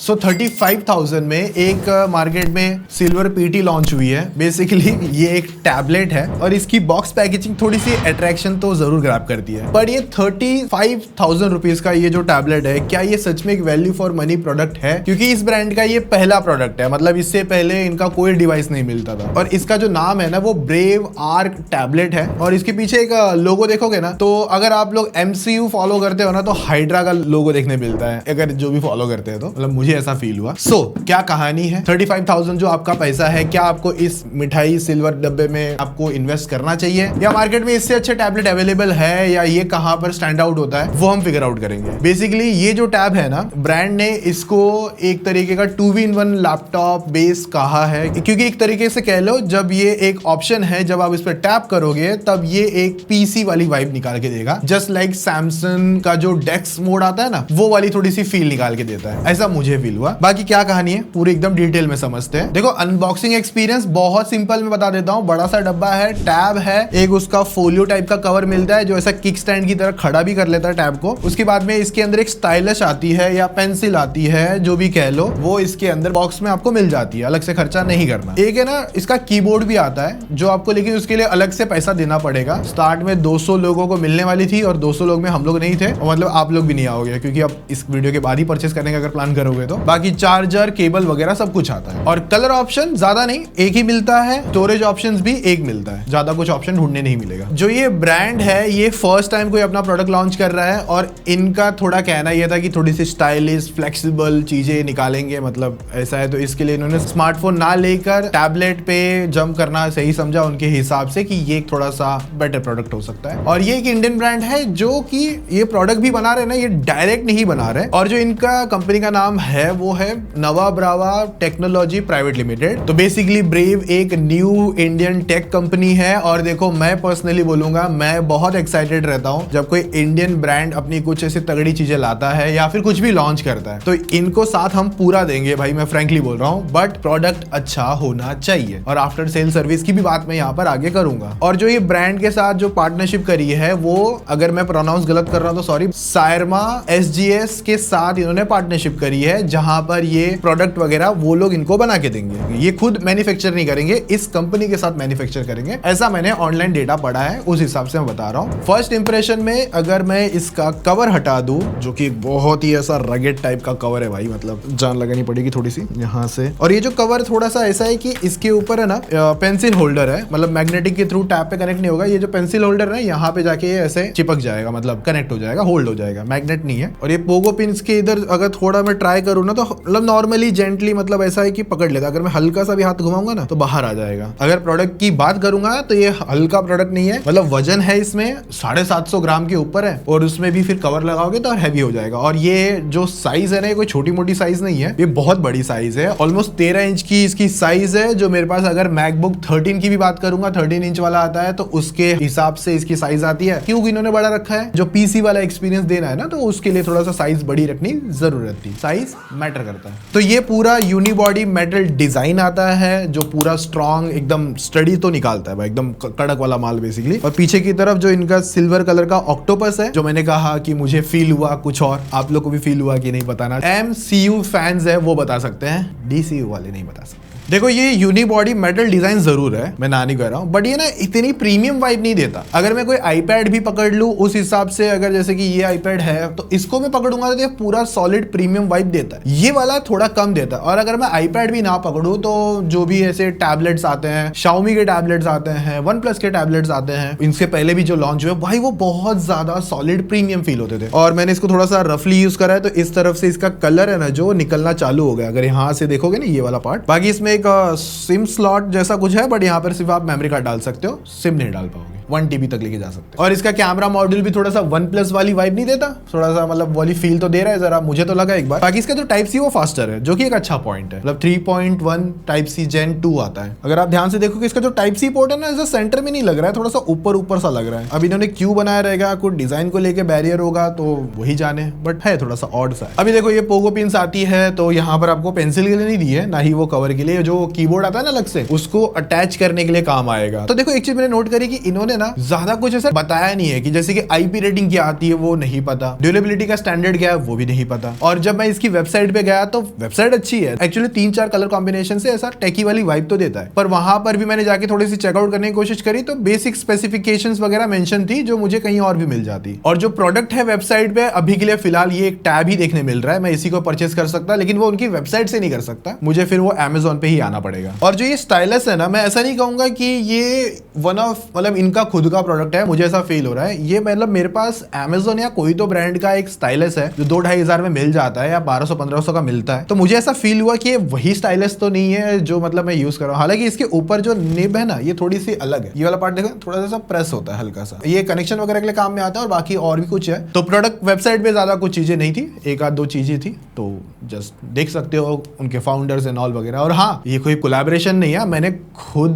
सो 35,000 में एक मार्केट में सिल्वर पीटी लॉन्च हुई है। बेसिकली ये एक टैबलेट है और इसकी बॉक्स पैकेजिंग थोड़ी सी अट्रैक्शन तो जरूर ग्रैब करती है, पर ये 35,000 रुपीज का ये जो टैबलेट है, क्या ये सच में एक वैल्यू फॉर मनी प्रोडक्ट है? क्योंकि इस ब्रांड का ये पहला प्रोडक्ट है, मतलब इससे पहले इनका कोई डिवाइस नहीं मिलता था। और इसका जो नाम है ना वो ब्रेव आर्क टैबलेट है और इसके पीछे एक लोगो देखोगे ना, तो अगर आप लोग MCU फॉलो करते हो ना तो हाइड्रा का लोगो देखने मिलता है, अगर जो भी फॉलो करते हैं तो, मतलब मुझे ऐसा फील हुआ। क्या कहानी है? 35,000 जो आपका पैसा है, क्या आपको इस मिठाई सिल्वर डब्बे में आपको इन्वेस्ट करना चाहिए, या मार्केट में इससे अच्छे टैबलेट अवेलेबल है, या ये कहां पर स्टैंड आउट होता है, वो हम फिगर आउट करेंगे। बेसिकली ये जो टैब है ना, ब्रांड ने इसको एक तरीके का 2-in-1 लैपटॉप बेस कहा है, क्योंकि एक तरीके से कह लो जब ये एक ऑप्शन है, जब आप इस पर टैप करोगे तब ये एक पीसी वाली वाइब निकाल के देगा, जस्ट लाइक सैमसंग का जो डेक्स मोड आता है ना, वो वाली थोड़ी सी फील निकाल के देता है, ऐसा मुझे फील हुआ। बाकी क्या कहानी है पूरी एकदम डिटेल में समझते हैं। देखो अनबॉक्सिंग एक्सपीरियंस बहुत सिंपल में बता देता हूँ। बड़ा सा डब्बा है, टैब है, एक उसका फोलियो टाइप का कवर मिलता है जो ऐसा किक स्टैंड की तरह खड़ा भी कर लेता है टैब को। उसके बाद में इसके अंदर एक स्टाइलस आती है या पेंसिल आती है, जो भी कह लो, वो इसके अंदर बॉक्स में आपको मिल जाती है, अलग से खर्चा नहीं करना। एक है ना इसका कीबोर्ड भी आता है जो आपको, लेकिन उसके लिए अलग से पैसा देना पड़ेगा। स्टार्ट में 200 लोगों को मिलने वाली थी और 200 लोग में हम लोग नहीं थे, और मतलब आप लोग भी नहीं आओगे क्योंकि आप इस वीडियो के बाद ही परचेस करने का अगर प्लान करोगे तो। बाकी चार्जर, केबल वगैरह सब कुछ आता है और कलर ऑप्शन ज्यादा नहीं, एक ही मिलता है। स्टोरेज ऑप्शंस भी एक मिलता है, ज्यादा कुछ ऑप्शन ढूंढने नहीं मिलेगा। जो ये ब्रांड है ये फर्स्ट टाइम कोई अपना प्रोडक्ट लॉन्च कर रहा है और इनका थोड़ा कहना यह था कि थोड़ी सी स्टाइलिश फ्लेक्सिबल चीजें निकालेंगे, मतलब ऐसा है। तो इसके लिए इन्होंने स्मार्टफोन ना लेकर टैबलेट पे जंप करना सही समझा उनके हिसाब से कि ये थोड़ा सा बेटर प्रोडक्ट हो सकता है। और ये एक इंडियन ब्रांड है जो कि ये प्रोडक्ट भी बना रहे हैं ना, ये डायरेक्ट नहीं बना रहे। और जो इनका कंपनी का नाम है वो है नवा ब्रावा टेक्नोलॉजी प्राइवेट लिमिटेड। तो बेसिकली ब्रेव एक न्यू इंडियन टेक कंपनी है। और देखो मैं पर्सनली बोलूंगा, मैं बहुत एक्साइटेड रहता हूं जब कोई इंडियन ब्रांड अपनी कुछ ऐसी तगड़ी चीजें लाता है या फिर कुछ भी लॉन्च करता है, तो इनको साथ हम पूरा देंगे भाई, मैं फ्रैंकली बोल रहा हूं। बट प्रोडक्ट अच्छा होना चाहिए और आफ्टर सेल सर्विस की भी बात मैं यहाँ पर आगे करूंगा। और जो ये ब्रांड के साथ जो पार्टनरशिप करी है वो, अगर मैं प्रोनाउंस गलत कर रहा हूं तो सॉरी, सायरमा SGS के साथ इन्होंने पार्टनरशिप करी है, जहां पर ये प्रोडक्ट वगैरह वो लोग इनको बना के देंगे। ये खुद मैन्युफैक्चर नहीं करेंगे, इस कंपनी के साथ मैन्युफैक्चर करेंगे, ऐसा मैंने ऑनलाइन डेटा पढ़ा है, उस हिसाब से मैं बता रहा हूं। फर्स्ट इंप्रेशन में अगर मैं इसका कवर हटा दूं, जो कि बहुत ही ऐसा रगेड टाइप का कवर है भाई, मतलब जान लगानी पड़ेगी थोड़ी सी यहाँ से। और ये जो कवर थोड़ा सा ऐसा है कि इसके ऊपर है ना पेंसिल होल्डर है, मतलब मैग्नेटिक के थ्रू टैब पे कनेक्ट नहीं होगा। ये जो पेंसिल होल्डर है यहाँ पे जाके ऐसे चिपक जाएगा, मतलब कनेक्ट हो जाएगा, होल्ड हो जाएगा, मैग्नेट नहीं है। और ये पोगो पिन्स के इधर अगर थोड़ा मैं ट्राई करूँ ना तो मतलब नॉर्मली जेंटली, मतलब ऐसा है कि पकड़ लेता। अगर मैं हल्का सा भी हाथ घुमाऊंगा ना तो बाहर आ जाएगा। अगर प्रोडक्ट की बात करूंगा तो ये हल्का प्रोडक्ट नहीं है, मतलब वजन है इसमें 750 ग्राम के ऊपर है, और उसमें भी फिर कवर लगाओगे तो हैवी हो जाएगा। और ये जो साइज है ना, कोई छोटी मोटी साइज नहीं है, ये बहुत बड़ी साइज है, ऑलमोस्ट 13 इंच की इसकी साइज है। जो मेरे पास अगर मैकबुक 13 की भी बात करूंगा, 13 इंच वाला आता है, तो उसके हिसाब से इसकी साइज आती है। क्योंकि इन्होंने बड़ा रखा है, जो पीसी वाला एक्सपीरियंस देना है ना, तो उसके लिए थोड़ा सा साइज बड़ी रखनी जरूरत थी, साइज मैटर करता है। तो ये पूरा यूनिबॉडी मेटल डिजाइन आता है जो पूरा स्ट्रॉन्ग एकदम स्टडी तो निकालता है भाई, एकदम कड़क वाला माल बेसिकली। और पीछे की तरफ जो इनका सिल्वर कलर का ऑक्टोपस है, जो मैंने कहा कि मुझे फील हुआ कुछ और, आप लोग को भी फील हुआ कि नहीं बताना। MCU फैंस है वो बता सकते हैं, DCU वाले नहीं बता सकते। देखो ये यूनिबॉडी मेटल डिजाइन जरूर है, मैं ना नहीं कर रहा हूं, बट ये ना इतनी प्रीमियम वाइब नहीं देता। अगर मैं कोई आईपैड भी पकड़ लूं उस हिसाब से, अगर जैसे कि ये आईपैड है तो इसको मैं पकड़ूंगा तो ये पूरा सॉलिड प्रीमियम वाइब देता है, ये वाला थोड़ा कम देता है। और अगर मैं आईपैड भी ना पकड़ूं तो जो भी ऐसे टैबलेट्स आते हैं, Xiaomi के टैबलेट्स आते हैं, OnePlus के टैबलेट्स आते हैं, इनसे पहले भी जो लॉन्च हुए भाई, वो बहुत ज्यादा सॉलिड प्रीमियम फील होते थे। और मैंने इसको थोड़ा सा रफली यूज करा है, तो इस तरफ से इसका कलर है ना जो निकलना चालू हो गया, अगर यहाँ से देखोगे ना ये वाला पार्ट। बाकी इसमें एक सिम स्लॉट जैसा कुछ है, बट यहाँ पर सिर्फ आप मेमोरी कार्ड डाल सकते हो, सिम नहीं डाल पाओगे। 1 TB तक लेके जा सकते हैं। और इसका कैमरा मॉड्यूल भी थोड़ा सा OnePlus वाली वाइब नहीं देता, थोड़ा सा मतलब वाली फील तो दे रहा है जरा, मुझे तो लगा एक बार। बाकी इसका जो टाइप सी वो फास्टर है, जो कि एक अच्छा पॉइंट है, मतलब 3.1 टाइप सी Gen 2 आता है। अगर आप ध्यान से देखोगे इसका जो टाइप सी पोर्ट है ना, ऐसा सेंटर में नहीं लग रहा है, थोड़ा सा ऊपर ऊपर सा लग रहा है। अब इन्होंने क्यों बनाया रहेगा, कुछ डिजाइन को लेके बैरियर होगा तो वही जाने, बट है थोड़ा सा ऑड सा। अभी देखो ये पोगो पिन्स आती है, तो यहाँ पर आपको पेंसिल के लिए नहीं दी है, ना ही वो कवर के लिए। जो कीबोर्ड आता है ना अलग से, उसको अटैच करने के लिए काम आएगा। तो देखो एक चीज मैंने नोट करी कि इन्होंने ना ज्यादा कुछ ऐसा बताया नहीं है कि जैसे कि आईपी रेटिंग क्या आती है वो नहीं पता, ड्यूरेबिलिटी का स्टैंडर्ड क्या है वो भी नहीं पता। और जब मैं इसकी वेबसाइट पे गया तो वेबसाइट अच्छी है एक्चुअली, 3-4 कलर कॉम्बिनेशन से ऐसा टेकी वाली वाइब तो देता है, पर वहां पर भी मैंने जाके थोड़ी सी चेकआउट करने की कोशिश करी तो बेसिक स्पेसिफिकेशंस वगैरह मेंशन थी जो मुझे कहीं और भी मिल जाती। और जो प्रोडक्ट है वेबसाइट पे अभी के लिए फिलहाल ये एक टैब ही देखने मिल रहा है, मैं इसी को परचेस कर सकता, लेकिन वो उनकी वेबसाइट से नहीं कर सकता, मुझे फिर वो अमेजोन पे ही आना पड़ेगा। और जो ये स्टाइलस है ना, मैं ऐसा नहीं कहूंगा कि ये वन ऑफ मतलब इनका खुद का प्रोडक्ट है, मुझे ऐसा फील हो रहा है। ये मतलब मेरे पास अमेजोन या कोई तो ब्रांड का एक स्टाइलस है जो 2-2.5 हजार में मिल जाता है या 1200-1500 का मिलता है, तो मुझे ऐसा फील हुआ कि ये वही स्टाइलस तो नहीं है जो मतलब मैं यूज कर रहा हूँ। हालांकि इसके ऊपर जो निब है ना ये थोड़ी सी अलग है, ये वाला पार्ट देखो थोड़ा सा प्रेस होता है हल्का सा, ये कनेक्शन वगैरह के लिए काम में आता है और बाकी और भी कुछ है। तो प्रोडक्ट वेबसाइट पे ज्यादा कुछ चीजें नहीं थी, 1-2 चीजें थी, तो जस्ट देख सकते हो उनके फाउंडर्स एंड ऑल वगैरह। और हाँ, ये कोई कोलैबोरेशन नहीं है, मैंने खुद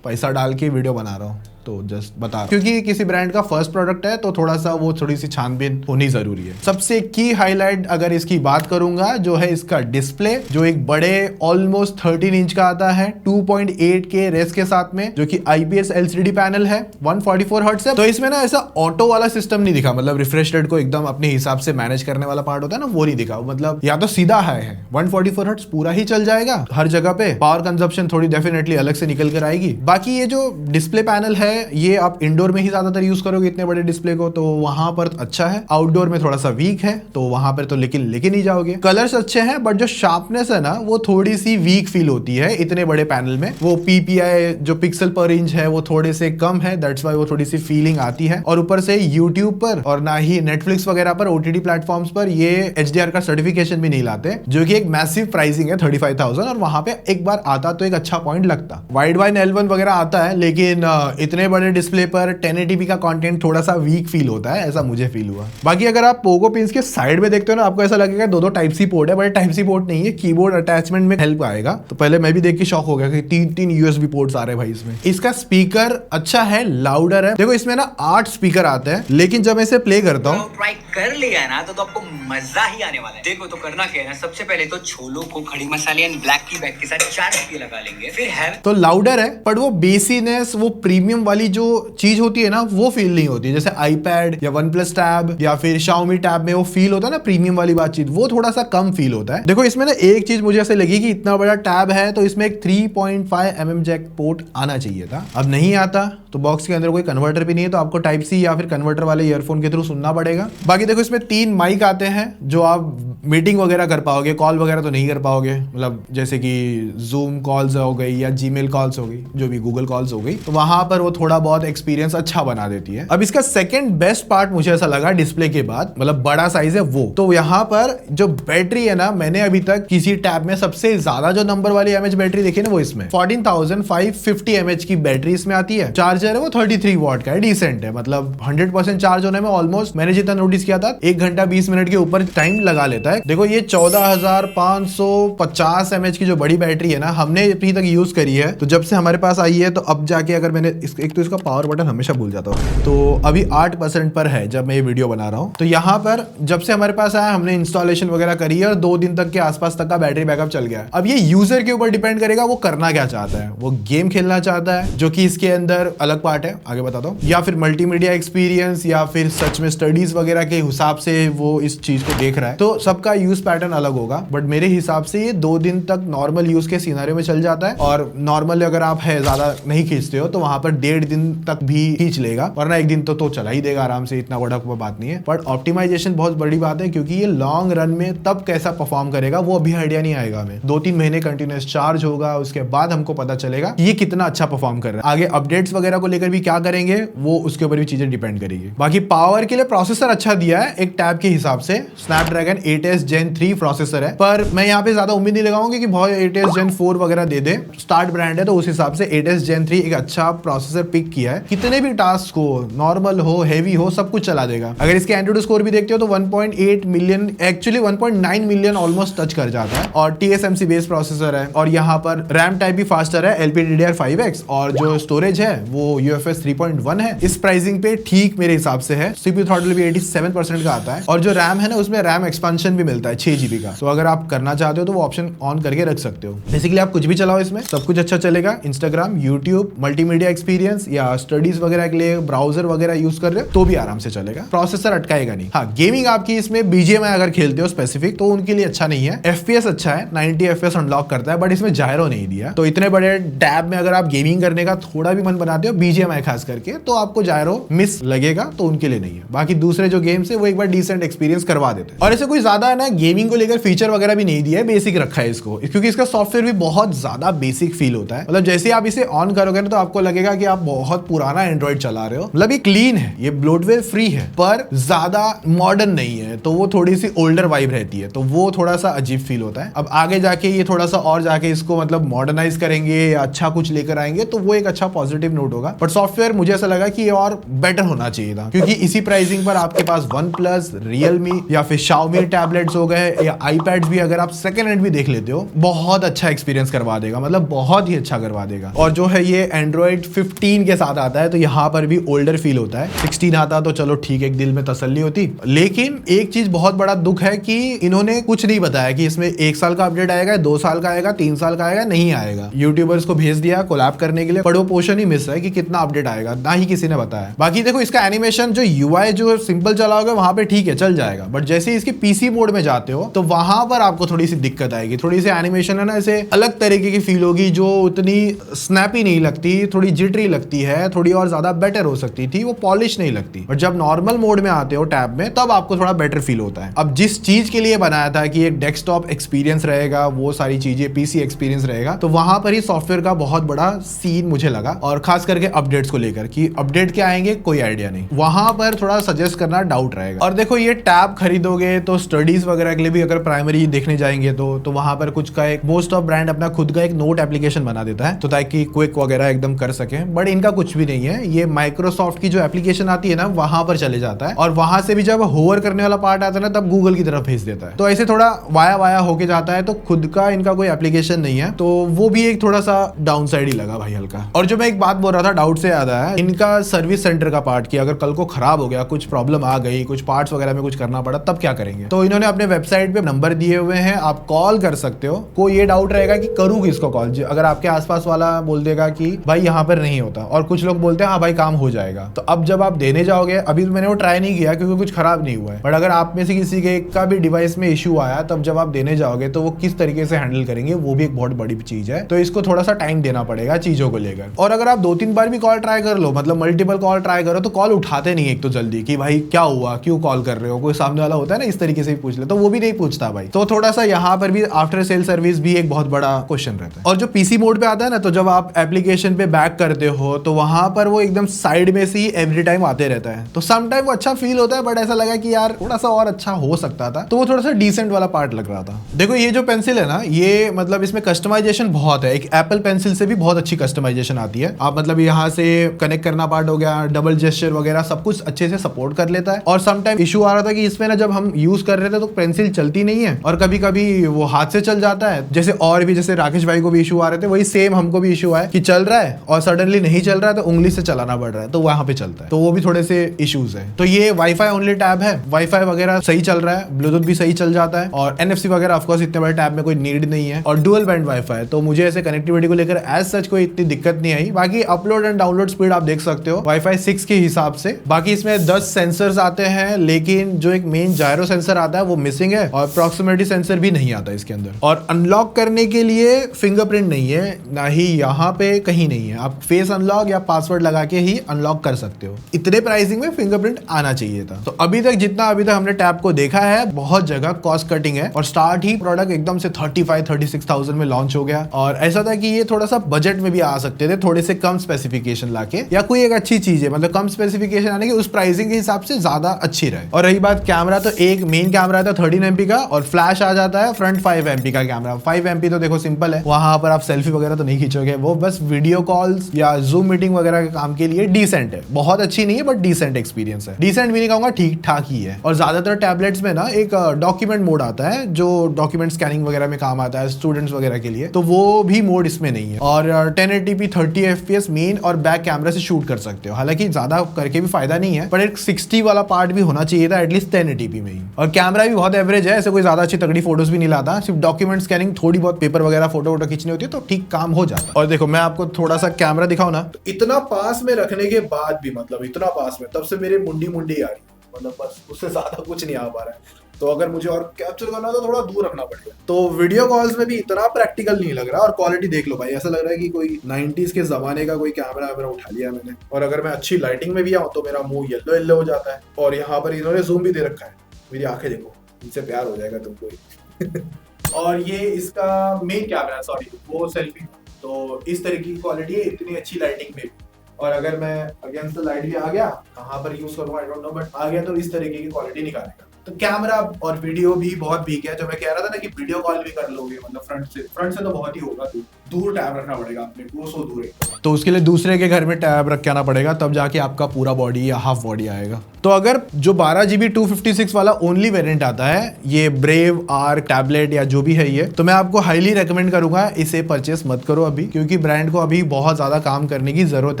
पैसा डाल के वीडियो बना रहा हूँ, तो जस्ट बता रहा हूं। क्योंकि किसी ब्रांड का फर्स्ट प्रोडक्ट है तो थोड़ा सा वो थोड़ी सी छानबीन होनी जरूरी है। सबसे की हाईलाइट अगर इसकी बात करूंगा जो है इसका डिस्प्ले, जो एक बड़े ऑलमोस्ट 13 इंच का आता है 2.8 के रेस के साथ में, जो कि IPS LCD पैनल है, 144 हर्ट्ज है। तो इसमें ना ऐसा ऑटो वाला सिस्टम नहीं दिखा, मतलब रिफ्रेश रेट को एकदम अपने हिसाब से मैनेज करने वाला पार्ट होता है ना, वो नहीं दिखा। मतलब या तो सीधा हाई है 144 हर्ट्ज पूरा ही चल जाएगा हर जगह पे, पावर कंजप्शन थोड़ी डेफिनेटली अलग से निकल कर आएगी। बाकी ये जो डिस्प्ले पैनल है ये आप इंडोर में ही ज्यादातर यूज करोगे इतने बड़े डिस्प्ले को, तो वहां पर अच्छा है। आउटडोर में थोड़ा सा वीक है, तो वहां पर तो लेकिन ही जाओगे। कलर्स अच्छे हैं बट जो शार्पनेस है ना वो थोड़ी सी वीक फील होती है इतने बड़े पैनल में। वो PPI जो पिक्सल पर इंच है वो थोड़े से कम है, दैट्स व्हाई वो थोड़ी सी फीलिंग आती है। और ऊपर से यूट्यूब पर और ना ही नेटफ्लिक्स वगैरह पर OTT प्लेटफॉर्म्स पर ये HDR का सर्टिफिकेशन भी नहीं लाते, जो कि एक मैसिव प्राइसिंग है 35,000, और वहां पे एक बार आता तो एक अच्छा पॉइंट लगता। वाइड वाइन L1 वगैरह आता है, लेकिन इतने बड़े डिस्प्ले पर 1080p का कंटेंट थोड़ा सा वीक फील होता है, ऐसा मुझे फील हुआ। बाकी अगर आप पोगो पिंस के साइड में देखते हो ना, आपको ऐसा लगेगा दो टाइप सी पोर्ट है, बट टाइप सी पोर्ट नहीं है, कीबोर्ड अटैचमेंट में हेल्प आएगा। तो पहले मैं भी देख के शॉक हो गया कि 3 USB पोर्ट्स आ रहे हैं भाई इसमें। इसका स्पीकर अच्छा है, लाउडर है। देखो इसमें ना 8 स्पीकर आते हैं, लेकिन जब मैं इसे प्ले करता हूँ ट्राई कर लिया ना तो आपको मजा ही आने वाला है। देखो तो करना क्या है ना, सबसे पहले तो छोलों को खड़ी मसाले एंड ब्लैक टी बैग के साथ 4 टिक्के लगा लेंगे, फिर है तो लाउडर है, बट वो बेसीनेस, वो प्रीमियम वाली जो चीज होती है ना वो फील नहीं होती। जैसे iPad या OnePlus टैब या फिर Xiaomi टैब में वो फील होता है ना प्रीमियम वाली बातचीत, वो थोड़ा सा कम फील होता है। देखो इसमें ना एक चीज मुझे ऐसे लगी कि इतना बड़ा टैब है तो इसमें एक 3.5 mm जैक पोर्ट आना चाहिए था, अब नहीं आता। तो बॉक्स के अंदर कोई कन्वर्टर भी नहीं है, तो आपको टाइप सी या फिर कन्वर्टर वाले ईयरफोन के थ्रू सुनना पड़ेगा। बाकी देखो इसमें 3 माइक आते हैं जो आप मीटिंग वगैरह कर पाओगे, कॉल वगैरह तो नहीं कर पाओगे, मतलब जैसे कि जूम कॉल्स हो गई या जीमेल कॉल्स हो गई, जो भी गूगल कॉल्स हो गई, तो वहां पर वो थोड़ा बहुत एक्सपीरियंस अच्छा बना देती है। अब इसका सेकंड बेस्ट पार्ट मुझे ऐसा लगा डिस्प्ले के बाद, मतलब बड़ा साइज है वो, तो यहाँ पर जो बैटरी है ना, मैंने अभी तक किसी टैब में सबसे ज्यादा जो नंबर वाली एमएच बैटरी देखी ना वो इसमें 14,550 mAh की बैटरी इसमें आती है। चार्जर है वो 33 वॉट का है, डिसेंट है, मतलब 100% चार्ज होने में ऑलमोस्ट मैंने जितना नोटिस किया था 1 घंटा 20 मिनट के ऊपर टाइम लगा लेता है। देखो ये 14,550 mAh की जो बड़ी बैटरी है ना, हमने अभी तक यूज करी है, तो जब से हमारे पास आई है, तो अब जाके अगर मैंने एक तो इसका पावर बटन हमेशा भूल जाता हूँ, तो अभी 8% पर है जब मैं ये वीडियो बना रहा हूँ। तो यहाँ पर जब से हमारे पास आया हमने इंस्टॉलेशन वगैरह करी है और 2 दिन तक के आसपास तक का बैटरी बैकअप चल गया है। अब ये यूजर के ऊपर डिपेंड करेगा वो करना क्या चाहता है, वो गेम खेलना चाहता है जो कि इसके अंदर अलग पार्ट है, आगे बताता हूँ, या फिर मल्टीमीडिया एक्सपीरियंस, या फिर सच में स्टडीज वगैरह के हिसाब से वो इस चीज को देख रहा है। तो सबका यूज पैटर्न अलग होगा, बट मेरे हिसाब से ये 2 दिन तक नॉर्मल यूज के सिनेरियो में चल जाता है। और नॉर्मल अगर आप है ज्यादा नहीं खींचते हो तो वहां पर 1.5 दिन तक भी खींच लेगा, वरना 1 दिन तो चला ही देगा आराम से, इतना बड़ा कोई बात नहीं है। बट ऑप्टिमाइजेशन बहुत बड़ी बात है, क्योंकि ये लॉन्ग रन में तब कैसा परफॉर्म करेगा वो अभी आइडिया नहीं आएगा हमें। 2-3 महीने कंटिन्यूस चार्ज होगा, उसके बाद हमको पता चलेगा कि ये कितना अच्छा परफॉर्म कर रहा है। आगे अपडेट्स वगैरह को लेकर भी क्या करेंगे वो उसके ऊपर भी चीजें डिपेंड करेगी। बाकी पावर के लिए प्रोसेसर अच्छा दिया है एक टैब के हिसाब से, स्नैपड्रैगन 8s Gen 3 प्रोसेसर है, पर मैं यहाँ पे ज्यादा उम्मीद नहीं लगाऊंगी कि बहुत 8s Gen 4 वगैरह दे दे। स्टार्ट ब्रांड है तो उस हिसाब से 8s Gen 3 एक अच्छा प्रोसेसर पिक किया है, कितने भी टास्क हो, नॉर्मल हो, हेवी हो, सब कुछ चला देगा। अगर इसके एंड्रॉइड स्कोर भी देखते हो तो 1.8 million, actually 1.9 million almost touch कर जाता है, और TSMC बेस्ड प्रोसेसर है, और यहाँ पर रैम टाइप भी फास्टर है, LPDDR5X, और जो स्टोरेज है वो UFS 3.1 है। इस प्राइसिंग पे ठीक मेरे हिसाब से है। CPU थ्रॉटल भी 87% का आता है, और जो रैम है ना उसमें रैम एक्सपेंशन भी मिलता है 6 GB का, तो अगर आप करना चाहते हो तो वो ऑप्शन ऑन करके रख सकते हो। बेसिकली आप कुछ भी चलाओ इसमें सब कुछ अच्छा चलेगा, Instagram, YouTube, multimedia experience, experience या स्टडीज वगैरह के लिए ब्राउजर वगैरह यूज कर रहे हो तो भी आराम से चलेगा, प्रोसेसर अटकाएगा नहीं। हाँ, गेमिंग आपकी इसमें BGMI अगर खेलते हो स्पेसिफिक तो उनके लिए अच्छा नहीं है। FPS अच्छा है, 90 FPS अनलॉक करता है, बट इसमें जायरो नहीं दिया। तो इतने बड़े टैब में अगर आप गेमिंग करने का थोड़ा भी मन बनाते हो BGMI खास करके, तो आपको जायरो मिस लगेगा, तो उनके लिए नहीं है। बाकी दूसरे जो गेम्स है वो एक बार डिसेंट एक्सपीरियंस करवा देते हैं। और ऐसे कोई ज्यादा है ना गेमिंग को लेकर फीचर वगैरह भी नहीं दिया है, बेसिक रखा है इसको, क्योंकि इसका सॉफ्टवेयर भी बहुत ज्यादा बेसिक फील होता है। मतलब जैसे आप इसे ऑन करोगे ना तो आपको लगेगा कि आप बहुत पुराना एंड्रॉइड चला रहे हो। मतलब ये क्लीन है, ये ब्लोटवेयर फ्री है, पर ज्यादा मॉडर्न नहीं है, तो वो थोड़ी सी ओल्डर वाइब रहती है, तो वो थोड़ा सा अजीब फील होता है। अब आगे जाके ये थोड़ा सा और जाके इसको मतलब मॉडर्नाइज करेंगे या अच्छा कुछ लेकर आएंगे तो वो एक अच्छा पॉजिटिव नोट होगा। बट सॉफ्टवेयर मुझे ऐसा लगा कि ये और बेटर होना चाहिए था, क्योंकि इसी प्राइसिंग पर आपके पास OnePlus, Realme या फिर Xiaomi टैबलेट्स हो गए या iPads भी अगर आप सेकंड हैंड भी देख लेते हो, बहुत अच्छा एक्सपीरियंस करवा देगा, मतलब बहुत ही अच्छा करवा देगा। और जो है ये Android 15 के साथ आता है, तो यहाँ पर भी ओल्डर फील होता है। 16 आता तो चलो ठीक है, एक दिल में तसल्ली होती। लेकिन एक चीज बहुत बड़ा दुख है कि इन्होंने कुछ नहीं बताया कि इसमें 1 साल का अपडेट आएगा, 2 साल का आएगा, 3 साल का आएगा, नहीं आएगा। यूट्यूबर्स को भेज दिया कोलैब करने के लिए, पर वो पोर्शन ही मिस है कि कितना अपडेट आएगा, ना ही किसी ने बताया। बाकी देखो इसका एनिमेशन जो UI जो सिंपल चलाओगे वहां पे ठीक है, चल जाएगा, बट जैसे ही इसके PC मोड में जाते हो तो वहां पर आपको थोड़ी सी दिक्कत आएगी। थोड़ी सी एनिमेशन है ना ऐसे अलग तरीके की फील होगी, जो उतनी स्नैपी नहीं लगती, थोड़ी जिटरी लगती है, थोड़ी और ज्यादा बेटर हो सकती थी, वो पॉलिश नहीं लगती। बट जब नॉर्मल मोड में आते हो टैब में तब आपको थोड़ा बेटर फील होता है। अब जिस चीज के लिए बनाया था कि एक डेस्कटॉप एक्सपीरियंस रहेगा, वो सारी चीजें PC एक्सपीरियंस रहेगा, तो वहां पर ही सॉफ्टवेयर का बहुत बड़ा सीन मुझे लगा। और खास करके अपडेट्स को लेकर कि अपडेट क्या आएंगे कोई आइडिया नहीं, वहां पर थोड़ा सजेस्ट करना डाउट रहेगा। और देखो ये टैब खरीदोगे तो स्टडीज वगैरह के लिए भी अगर प्राइमरी देखने जाएंगे तो वहां पर कुछ का एक मोस्ट ऑफ ब्रांड अपना खुद का एक नोट एप्लीकेशन बना देता है, तो ताकि क्विक वगैरह एकदम कर सके। बट इनका कुछ भी नहीं है, ये माइक्रोसॉफ्ट की जो एप्लीकेशन आती है ना वहां पर चले जाता है, और वहां से भी जब होवर करने वाला पार्ट आता है ना तब गूगल की तरफ भेज देता है। तो ऐसे थोड़ा वाया होके जाता है, तो खुद का इनका कोई एप्लीकेशन नहीं है, तो वो भी एक थोड़ा सा डाउन साइड ही लगा भाई हल्का। और जो मैं एक बात बोल रहा था डाउट से याद आया, इनका सर्विस सेंटर का पार्ट कि अगर कल को खराब हो गया, कुछ प्रॉब्लम आ गई, कुछ पार्ट्स वगैरह में कुछ करना पड़ा, तब क्या करेंगे। तो इन्होंने अपने वेबसाइट पे नंबर दिए हुए हैं, आप कॉल कर सकते हो। कोई ये डाउट रहेगा कि करूँ किसको कॉल, अगर आपके आसपास वाला बोल देगा कि भाई यहाँ पर नहीं होता, और कुछ लोग बोलते हैं हाँ भाई काम हो जाएगा, तो अब जब आप देने जाओगे, अभी तो मैंने वो ट्राई नहीं किया क्योंकि कुछ खराब नहीं हुआ है, बट अगर आप में से किसी के का भी डिवाइस में इशू आया, तब जब आप देने जाओगे तो वो किस तरीके से हैंडल करेंगे, वो भी एक बहुत बड़ी चीज है। तो इसको थोड़ा सा टाइम देना पड़ेगा चीजों को लेकर। और अगर आप 2-3 बार भी कॉल ट्राई कर लो, मतलब मल्टीपल कॉल ट्राई करो, तो कॉल उठाते नहीं एक तो जल्दी कि भाई क्या हुआ, क्यों कॉल कर रहे हो, कोई सामने वाला होता है ना इस तरीके से ही पूछ ले, तो वो भी नहीं पूछता भाई। तो थोड़ा सा यहाँ पर भी आफ्टर सेल सर्विस भी एक बहुत बड़ा क्वेश्चन रहता है। और जो PC मोड पे आता है ना, तो जब आप एप्लीकेशन पे बैक करते हो तो वहां पर वो एकदम साइड में से ही एवरी टाइम आते रहता है, तो सम टाइम वो अच्छा फील होता है, बट ऐसा लगा कि यार थोड़ा सा और अच्छा हो सकता था, तो वो थोड़ा सा डिसेंट वाला पार्ट लग रहा था। देखो ये जो पेंसिल है ना, ये मतलब इसमें कस्टमाइजेशन बहुत है। एक एप्पल पेंसिल से भी बहुत अच्छी कस्टमाइजेशन आती है। आप मतलब यहाँ से कनेक्ट करना पार्ट हो गया, डबल जेस्चर वगैरह सब कुछ अच्छे से सपोर्ट कर लेता है। और सम टाइम इशू आ रहा था कि इसमें ना जब हम यूज कर रहे थे तो पेंसिल चलती नहीं है, और कभी कभी वो हाथ से चल जाता है। जैसे और भी जैसे राकेश भाई को भी इशू आ रहे थे, वही सेम हमको भी इशू आया कि चल रहा है और सडनली नहीं चल रहा है, तो उंगली से चलाना पड़ रहा है, तो वहां पे चलता है। तो वो भी थोड़े से इश्यूज है। तो ये वाईफाई ओनली टैब है, वाईफाई वगैरह सही चल रहा है, ब्लूटूथ भी सही चल जाता है, और NFC वगैरह ऑफ कोर्स इतने बड़े टैब में कोई नीड नहीं है, और डुअल बैंड वाईफाई, तो मुझे ऐसे कनेक्टिविटी को लेकर एज सच कोई इतनी दिक्कत नहीं आई। बाकी अपलोड एंड डाउनलोड स्पीड आप देख सकते हो वाईफाई 6 के हिसाब से। बाकी इसमें 10 सेंसर्स आते हैं, लेकिन जो एक मेन जायरो सेंसर आता है वो मिसिंग है, और प्रॉक्सिमिटी सेंसर भी नहीं आता इसके अंदर। और अनलॉक करने के लिए फिंगरप्रिंट नहीं है, ना ही यहाँ पे कहीं नहीं है। आप फेस अनलॉक या पासवर्ड लगा के ही अनलॉक कर सकते हो। इतने प्राइसिंग में फिंगरप्रिंट आना चाहिए था। तो अभी तक हमने टैब को देखा है, बहुत जगह कॉस्ट कटिंग है, और स्टार्ट ही प्रोडक्ट एकदम से 35-36,000 में लॉन्च हो गया। और ऐसा था कि ये थोड़ा सा बजट में भी आ सकते थे, थोड़े से कम स्पेसिफिकेशन लाके, या कोई एक अच्छी चीज है, मतलब कम स्पेसिफिकेशन आने की उस प्राइसिंग के हिसाब से ज्यादा अच्छी रहे। और रही बात कैमरा, तो एक मेन कैमरा था 13 MP का, और फ्लैश आ जाता है फ्रंट 5 MP का कैमरा। 5 MP तो देखो सिंपल है, वहां पर आप सेल्फी वगैरह तो नहीं खींचोगे, वो बस वीडियो कॉल्स या जूम मीटिंग वगैरह के काम के लिए डिसेंट है। बहुत अच्छी नहीं है, बट डिसेंट एक्सपीरियंस है। डिसेंट भी नहीं कहूंगा, ठीक ठाक ही है। और ज्यादातर टैबलेट्स में ना एक डॉक्यूमेंट मोड आता है, जो डॉक्यूमेंट स्कैनिंग वगैरह में काम आता है स्टूडेंट्स वगैरह के लिए, तो वो भी मोड इसमें नहीं है। और 1080p 30 FPS मेन और बैक कैमरा से शूट कर सकते हो। हालांकि ज्यादा करके भी फायदा नहीं है, पर एक 60 वाला पार्ट भी होना चाहिए था एटलीस्ट 1080p में ही। और कैमरा भी बहुत एवरेज है, ऐसे कोई ज्यादा अच्छी तगड़ी फोटोज भी नहीं लाता, सिर्फ डॉक्यूमेंट स्कैनिंग, थोड़ी बहुत पेपर वगैरह फोटो खींचनी होती है तो ठीक काम हो जाता है। और देखो मैं आपको थोड़ा सा कैमरा दिखाऊं ना, तो इतना पास में रखने के बाद भी, मतलब इतना पास में, तब से मेरी मुंडी आ रही है, मतलब बस उससे ज्यादा कुछ नहीं आ पा रहा है। तो अगर मुझे और कैप्चर करना तो थोड़ा दूर रखना पड़ेगा। तो वीडियो कॉल्स में भी इतना प्रैक्टिकल नहीं लग रहा, और क्वालिटी देख लो भाई, ऐसा लग रहा है कि कोई 90s के जमाने का कोई कैमरा वैमरा उठा लिया मैंने। और अगर मैं अच्छी लाइटिंग में भी आऊँ तो मेरा मुंह येलो येलो हो जाता है। और यहाँ पर इन्होंने जूम भी दे रखा है, मेरी आंखें देखो, इनसे प्यार हो जाएगा तुमको। और ये इसका मेन कैमरा, सॉरी वो सेल्फी। तो इस तरह की क्वालिटी है इतनी अच्छी लाइटिंग में भी। और अगर मैं अगेंस्ट द लाइट भी आ गया, कहाँ पर यूज करूँगा आई डोंट नो, बट आ गया तो इस तरीके की क्वालिटी निकालेगा। तो कैमरा और वीडियो भी बहुत वीक है। जो मैं कह रहा था ना कि वीडियो कॉल भी कर लोगे, मतलब फ्रंट से तो बहुत ही होगा, दूर टैब रखना पड़ेगा अपने, 200 दूर है। तो उसके लिए दूसरे के घर में टैब रख के आना पड़ेगा, तब जाके आपका पूरा बॉडी या हाफ बॉडी आएगा। तो अगर जो 12GB 256 वाला ओनली वेरिएंट आता है, ये ब्रेव आर्क टैबलेट या जो भी है ये, तो मैं आपको हाईली रेकमेंड करूंगा इसे परचेस मत करो अभी, क्योंकि ब्रांड को अभी बहुत ज्यादा काम करने की जरूरत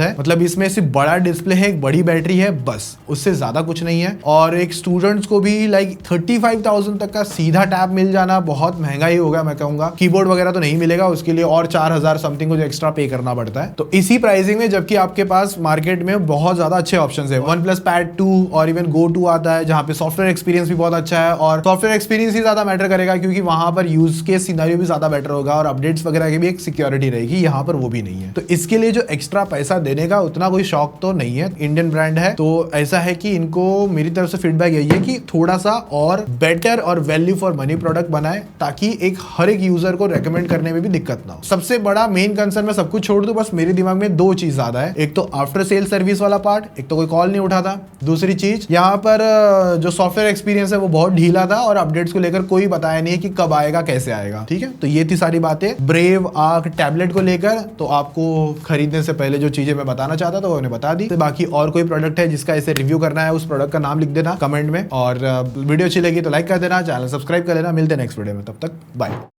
है। मतलब इसमें सिर्फ बड़ा डिस्प्ले है, एक बड़ी बैटरी है, बस उससे ज्यादा कुछ नहीं है। और एक स्टूडेंट्स को भी लाइक 35,000 तक का सीधा टैब मिल जाना बहुत महंगा ही होगा मैं कहूंगा। कीबोर्ड वगैरह तो नहीं मिलेगा, उसके लिए और 4,000 समथिंग को जो एक्स्ट्रा पे करना पड़ता है। तो इसी प्राइसिंग में, जबकि आपके पास मार्केट में बहुत ज्यादा अच्छे ऑप्शंस है, OnePlus Pad 2 और इवन Go 2 आता है, जहां पे सॉफ्टवेयर एक्सपीरियंस भी बहुत अच्छा है। और सॉफ्टवेयर एक्सपीरियंस ही ज्यादा मैटर करेगा, क्योंकि वहां पर यूज के सिनेरियो भी ज्यादा बेटर होगा और अपडेट्स वगैरह की भी एक सिक्योरिटी रहेगी। यहाँ पर वो भी नहीं है, तो इसके लिए जो एक्स्ट्रा पैसा देने का उतना कोई शौक तो नहीं है। इंडियन ब्रांड है, तो ऐसा है कि इनको मेरी तरफ से फीडबैक यही है कि थोड़ा सा और बेटर और वैल्यू फॉर मनी प्रोडक्ट बनाए, ताकि एक हर एक यूजर को रेकमेंड करने में भी दिक्कत ना हो। सबसे बड़ा मेन कंसर्न, मैं सब कुछ छोड़ दूं, बस मेरे दिमाग में दो चीज ज्यादा है। एक तो आफ्टर सेल सर्विस वाला पार्ट, एक तो कोई कॉल नहीं उठाता। दूसरी चीज, यहाँ पर जो सॉफ्टवेयर एक्सपीरियंस है वो बहुत ढीला था, और अपडेट्स को लेकर कोई बताया नहीं है कि कब आएगा, कैसे आएगा। ठीक है, तो ये थी सारी बातें ब्रेव आर्क टैबलेट को लेकर। तो आपको खरीदने से पहले जो चीजें मैं बताना चाहता था वो उन्हें बता दी। तो बाकी और कोई प्रोडक्ट है जिसका इसे रिव्यू करना है, उस प्रोडक्ट का नाम लिख देना कमेंट में, और वीडियो अच्छी लगी तो लाइक कर देना, चैनल सब्सक्राइब कर लेना। मिलते हैं नेक्स्ट वीडियो में, तब तक बाय।